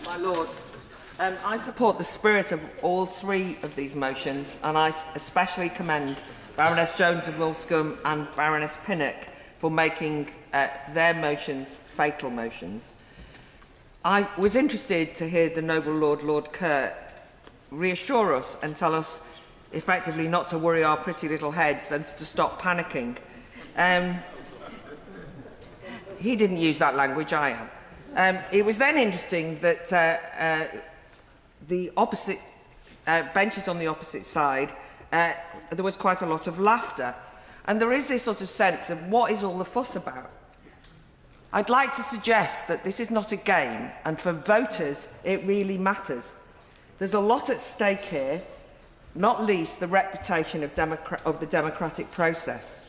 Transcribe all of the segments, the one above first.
My Lords, I support the spirit of all three of these motions, and I especially commend Baroness Jones of Wilscombe and Baroness Pinnock for making their motions fatal motions. I was interested to hear the noble Lord Kerr reassure us and tell us effectively not to worry our pretty little heads and to stop panicking. He didn't use that language, I am. It was then interesting that the opposite benches on the opposite side, there was quite a lot of laughter. And there is this sort of sense of what is all the fuss about? I'd like to suggest that this is not a game, and for voters it really matters. There's a lot at stake here, not least the reputation of the democratic process.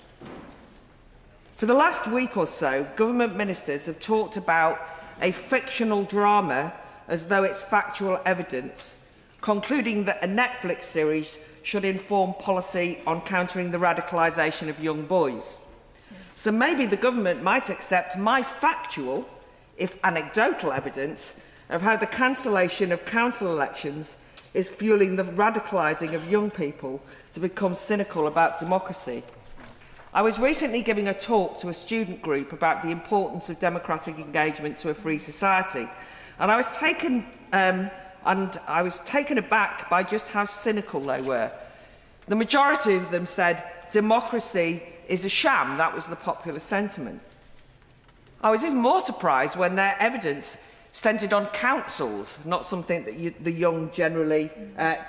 For the last week or so, government ministers have talked about a fictional drama as though it's factual evidence, concluding that a Netflix series should inform policy on countering the radicalisation of young boys. So maybe the government might accept my factual, if anecdotal, evidence of how the cancellation of council elections is fuelling the radicalising of young people to become cynical about democracy. I was recently giving a talk to a student group about the importance of democratic engagement to a free society, and I was taken aback by just how cynical they were. The majority of them said democracy is a sham. That was the popular sentiment. I was even more surprised when their evidence centred on councils, not something that the young generally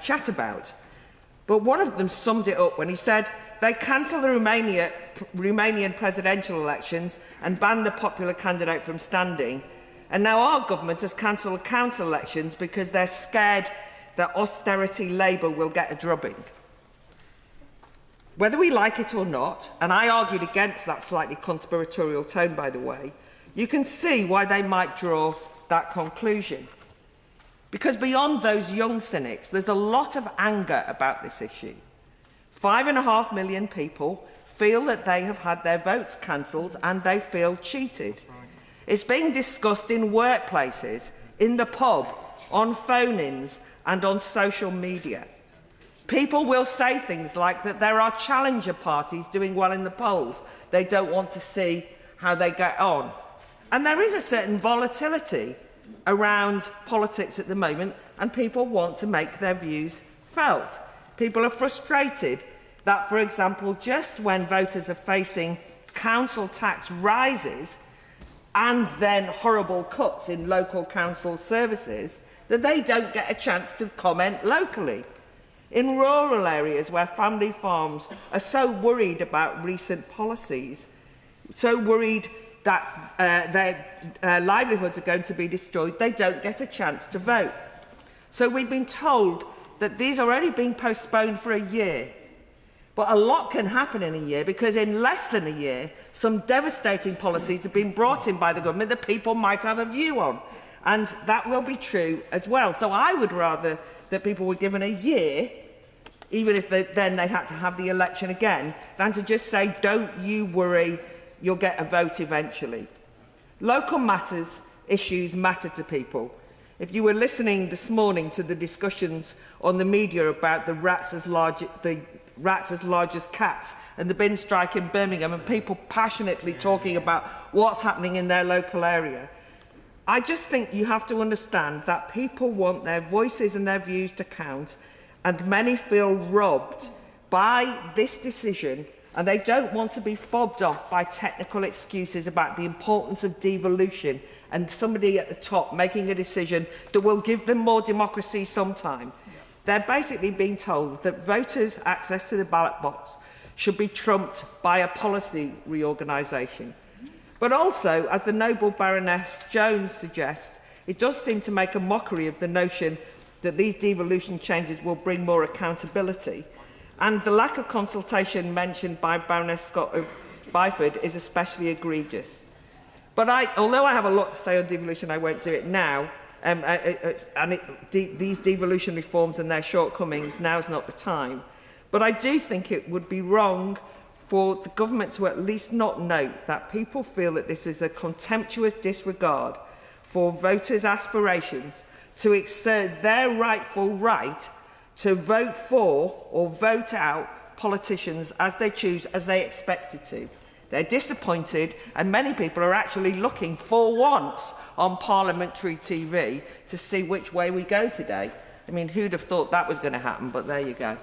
chat about. But one of them summed it up when he said they cancelled the Romanian presidential elections and banned the popular candidate from standing, and now our government has cancelled the council elections because they're scared that austerity Labour will get a drubbing. Whether we like it or not, and I argued against that slightly conspiratorial tone, by the way, you can see why they might draw that conclusion. Because beyond those young cynics, there's a lot of anger about this issue. 5.5 million people feel that they have had their votes cancelled and they feel cheated. It's being discussed in workplaces, in the pub, on phone-ins and on social media. People will say things like that there are challenger parties doing well in the polls. They don't want to see how they get on. And there is a certain volatility around politics at the moment, and people want to make their views felt. People are frustrated that, for example, just when voters are facing council tax rises and then horrible cuts in local council services, that they don't get a chance to comment locally. In rural areas where family farms are so worried about recent policies, so worried that their livelihoods are going to be destroyed, they don't get a chance to vote. So we've been told that these are only being postponed for a year. But a lot can happen in a year, because in less than a year, some devastating policies have been brought in by the government that people might have a view on. And that will be true as well. So I would rather that people were given a year, even if then they had to have the election again, than to just say, don't you worry, you'll get a vote eventually. Local issues matter to people. If you were listening this morning to the discussions on the media about the rats as large as cats and the bin strike in Birmingham, and people passionately talking about what's happening in their local area, I just think you have to understand that people want their voices and their views to count, and many feel robbed by this decision, and they don't want to be fobbed off by technical excuses about the importance of devolution and somebody at the top making a decision that will give them more democracy sometime. They're basically being told that voters' access to the ballot box should be trumped by a policy reorganisation. But also, as the noble Baroness Jones suggests, it does seem to make a mockery of the notion that these devolution changes will bring more accountability. And the lack of consultation mentioned by Baroness Scott of Byford is especially egregious. But although I have a lot to say on devolution, I won't do it now. These devolution reforms and their shortcomings, now's not the time. But I do think it would be wrong for the government to at least not note that people feel that this is a contemptuous disregard for voters' aspirations to exert their rightful right to vote for or vote out politicians as they choose, as they expected to. They're disappointed, and many people are actually looking for once on parliamentary TV to see which way we go today. I mean, who'd have thought that was going to happen, but there you go.